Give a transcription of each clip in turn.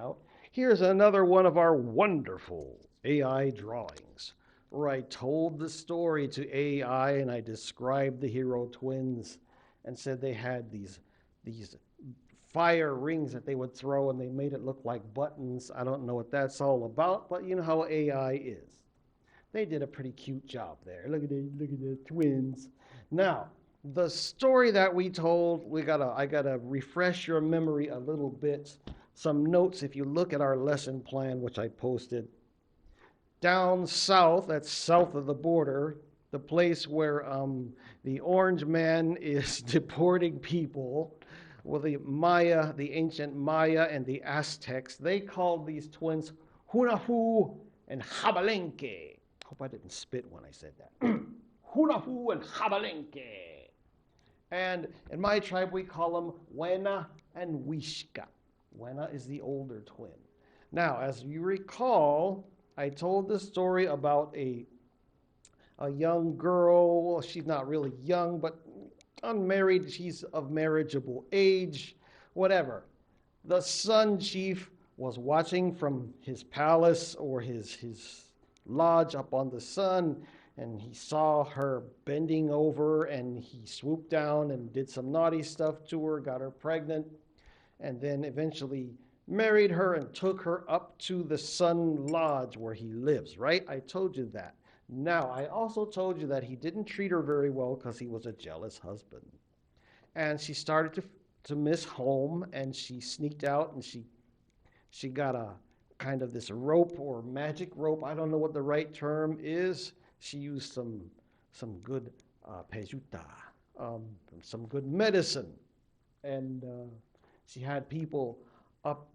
out, here's another one of our wonderful AI drawings where I told the story to AI and I described the hero twins and said they had these fire rings that they would throw and they made it look like buttons. I don't know what that's all about, but you know how AI is. They did a pretty cute job there. Look at the twins. Now, the story that we told, I gotta refresh your memory a little bit. Some notes if you look at our lesson plan, which I posted. Down south, that's south of the border, the place where the orange man is deporting people. Well, the ancient Maya and the Aztecs, they called these twins Hunahpu and Xbalanque. Hope I didn't spit when I said that. Hunahpu and Xbalanque. And in my tribe, we call them Wena and Wishka. Wena is the older twin. Now, as you recall, I told the story about a young girl. Well, she's not really young, but unmarried. She's of marriageable age, whatever. The sun chief was watching from his palace or his lodge up on the sun, and he saw her bending over, and he swooped down and did some naughty stuff to her, got her pregnant, and then eventually married her and took her up to the sun lodge where he lives, right? I told you that. Now, I also told you that he didn't treat her very well because he was a jealous husband. And she started to miss home, and she sneaked out, and she got a kind of this rope or magic rope. I don't know what the right term is. She used some good pejuta, some good medicine, and she had people up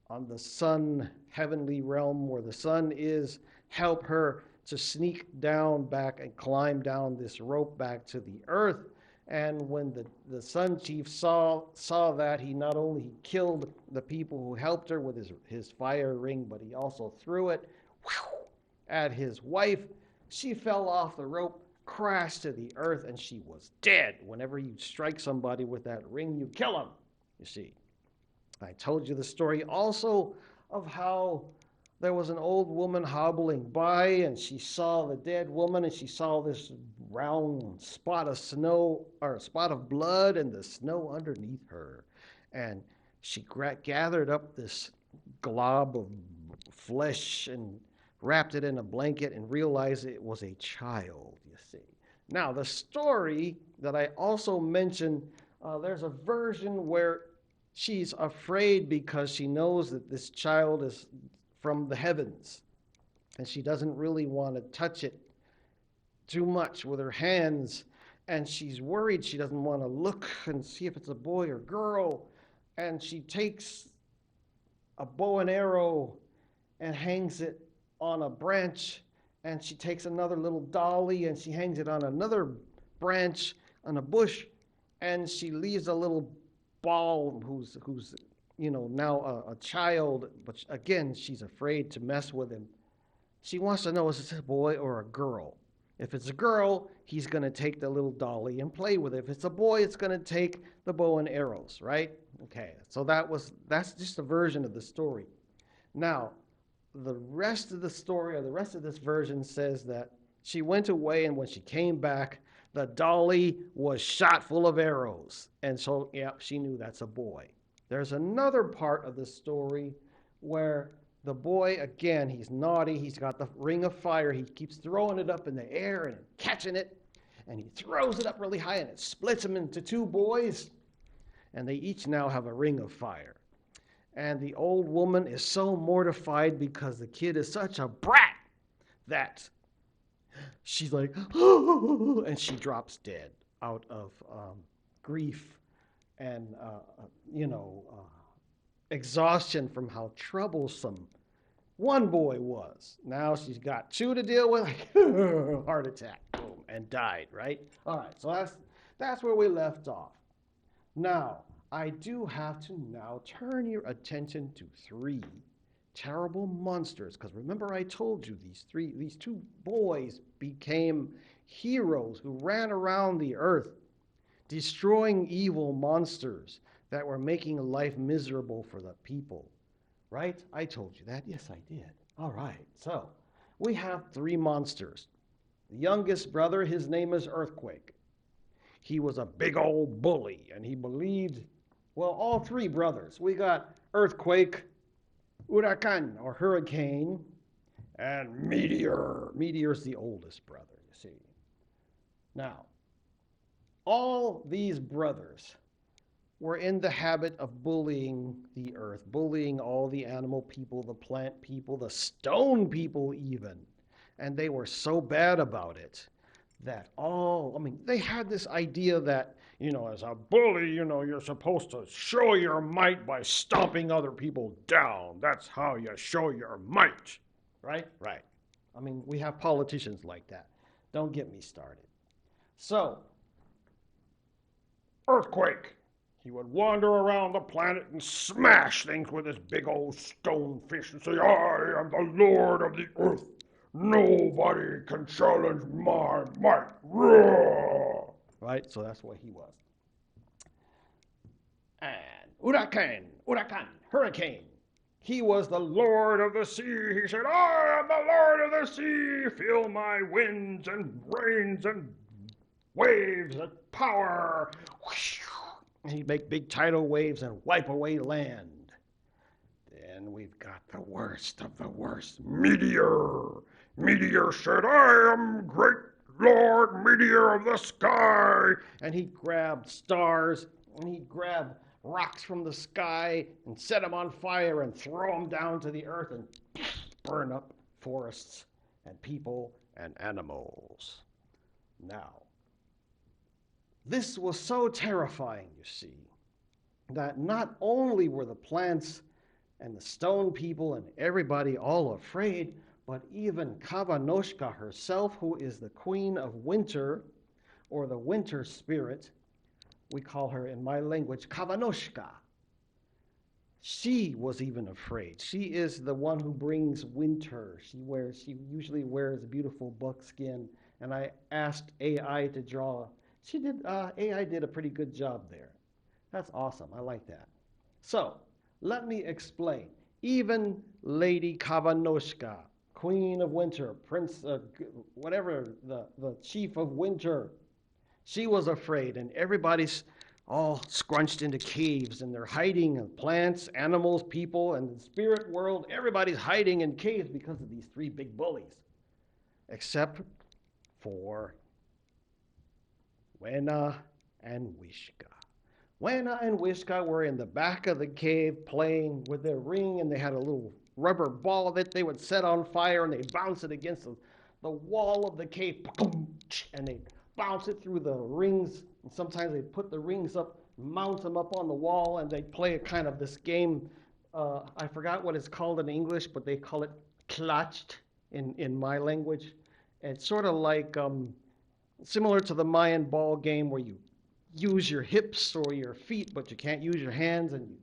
on the sun heavenly realm where the sun is, help her to sneak down back and climb down this rope back to the earth. And when the sun chief saw that, he not only killed the people who helped her with his fire ring, but he also threw it at his wife. She fell off the rope, crashed to the earth, and she was dead. Whenever you strike somebody with that ring, you kill them, you see. I told you the story also of how there was an old woman hobbling by, and she saw the dead woman, and she saw this round spot of snow, or a spot of blood, and the snow underneath her. And she gathered up this glob of flesh and wrapped it in a blanket and realized it was a child, you see. Now, the story that I also mentioned, there's a version where she's afraid because she knows that this child is from the heavens, and she doesn't really want to touch it too much with her hands, and she's worried. She doesn't want to look and see if it's a boy or girl, and she takes a bow and arrow and hangs it on a branch, and she takes another little dolly and she hangs it on another branch on a bush, and she leaves a little ball who's now a child, but again, she's afraid to mess with him. She wants to know, is it a boy or a girl? If it's a girl, he's going to take the little dolly and play with it. If it's a boy, it's going to take the bow and arrows, right? Okay, so that's just a version of the story. Now, the rest of the story, or the rest of this version, says that she went away, and when she came back, the dolly was shot full of arrows. And so, yeah, she knew that's a boy. There's another part of the story where the boy, again, he's naughty. He's got the ring of fire. He keeps throwing it up in the air and catching it. And he throws it up really high, and it splits him into two boys. And they each now have a ring of fire. And the old woman is so mortified because the kid is such a brat that she's like, oh, and she drops dead out of grief and, exhaustion from how troublesome one boy was. Now she's got two to deal with, heart attack, boom, and died, right? All right, so that's where we left off. Now, I do have to now turn your attention to three terrible monsters, because remember I told you these two boys became heroes who ran around the earth destroying evil monsters that were making life miserable for the people. Right? I told you that. Yes, I did. All right. So we have three monsters. The youngest brother, his name is Earthquake. He was a big old bully, and he believed, well, all three brothers. We got Earthquake, Huracan, or Hurricane, and Meteor. Meteor's the oldest brother, you see. Now, all these brothers were in the habit of bullying the earth, bullying all the animal people, the plant people, the stone people even. And they were so bad about it that they had this idea that, as a bully, you're supposed to show your might by stomping other people down. That's how you show your might. Right? Right. We have politicians like that. Don't get me started. So, Earthquake. He would wander around the planet and smash things with his big old stone fist and say, I am the Lord of the Earth. Nobody can challenge my might. Roar! Right? So that's what he was. And Huracan, Hurricane. He was the Lord of the sea. He said, I am the Lord of the sea. Feel my winds and rains and waves and power. And he'd make big tidal waves and wipe away land. Then we've got the worst of the worst, Meteor. Meteor said, I am great Lord Meteor of the sky. And he'd grab stars and he'd grab rocks from the sky and set them on fire and throw them down to the earth and burn up forests and people and animals. Now, this was so terrifying, you see, that not only were the plants and the stone people and everybody all afraid, but even Kavanoshka herself, who is the queen of winter, or the winter spirit, we call her in my language Kavanoshka. She was even afraid. She is the one who brings winter. She usually wears beautiful buckskin, and I asked AI to draw. AI did a pretty good job there. That's awesome. I like that. So, let me explain. Even Lady Kavanoshka, Queen of Winter, Prince, whatever, the Chief of Winter, she was afraid, and everybody's all scrunched into caves, and they're hiding, and plants, animals, people, and the spirit world, everybody's hiding in caves because of these three big bullies, except for Wena and Wishka. Wena and Wishka were in the back of the cave playing with their ring, and they had a little rubber ball that they would set on fire, and they'd bounce it against the wall of the cave, and they'd bounce it through the rings, and sometimes they'd put the rings up, mount them up on the wall, and they'd play a kind of this game. I forgot what it's called in English, but they call it klatscht in my language. And it's sort of like similar to the Mayan ball game where you use your hips or your feet, but you can't use your hands, and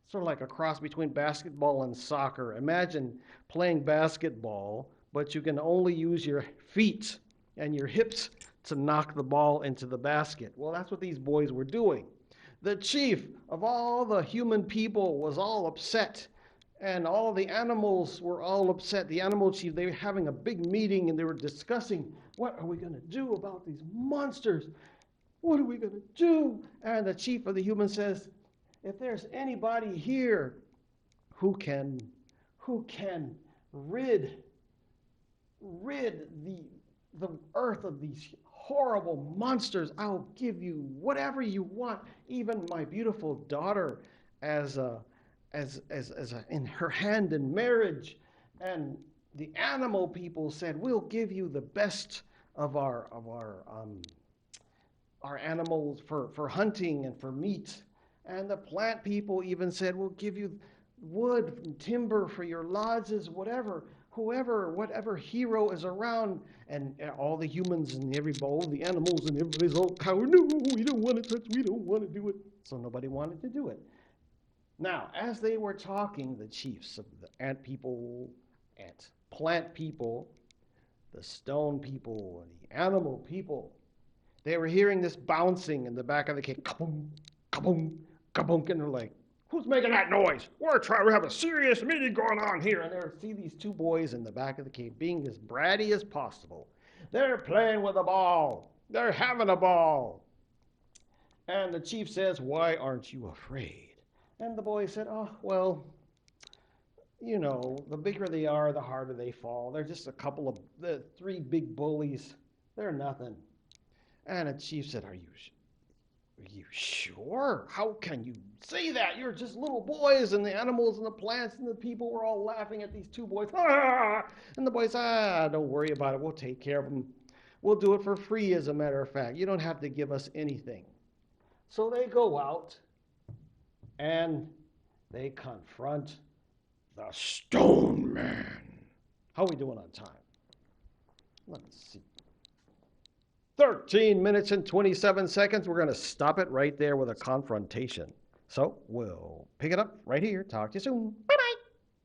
sort of like a cross between basketball and soccer. Imagine playing basketball, but you can only use your feet and your hips to knock the ball into the basket. Well, that's what these boys were doing. The chief of all the human people was all upset, and all the animals were all upset. The animal chief, they were having a big meeting, and they were discussing, what are we going to do about these monsters? What are we going to do? And the chief of the humans says, if there's anybody here who can rid the earth of these horrible monsters, I'll give you whatever you want, even my beautiful daughter as in her hand in marriage. And the animal people said, we'll give you the best of our animals for hunting and for meat. And the plant people even said, we'll give you wood and timber for your lodges, whatever hero is around. And all the humans and all the animals and everybody's all cowered. No, we don't want to touch, we don't want to do it. So nobody wanted to do it. Now, as they were talking, the chiefs of the ant people, plant people, the stone people, and the animal people, they were hearing this bouncing in the back of the cave. Kaboom, kaboom, kabunk, and they're like, who's making that noise? We have a serious meeting going on here. And they see these two boys in the back of the cave being as bratty as possible. They're playing with a ball. They're having a ball. And the chief says, why aren't you afraid? And the boy said, oh, well, you know, the bigger they are, the harder they fall. They're just a couple of the three big bullies. They're nothing. And the chief said, are you sure? How can you say that? You're just little boys, and the animals and the plants and the people were all laughing at these two boys. Ah! And the boys, don't worry about it. We'll take care of them. We'll do it for free, as a matter of fact. You don't have to give us anything. So they go out and they confront the Stone Man. How are we doing on time? Let me see. 13 minutes and 27 seconds. We're going to stop it right there with a confrontation. So we'll pick it up right here. Talk to you soon. Bye-bye.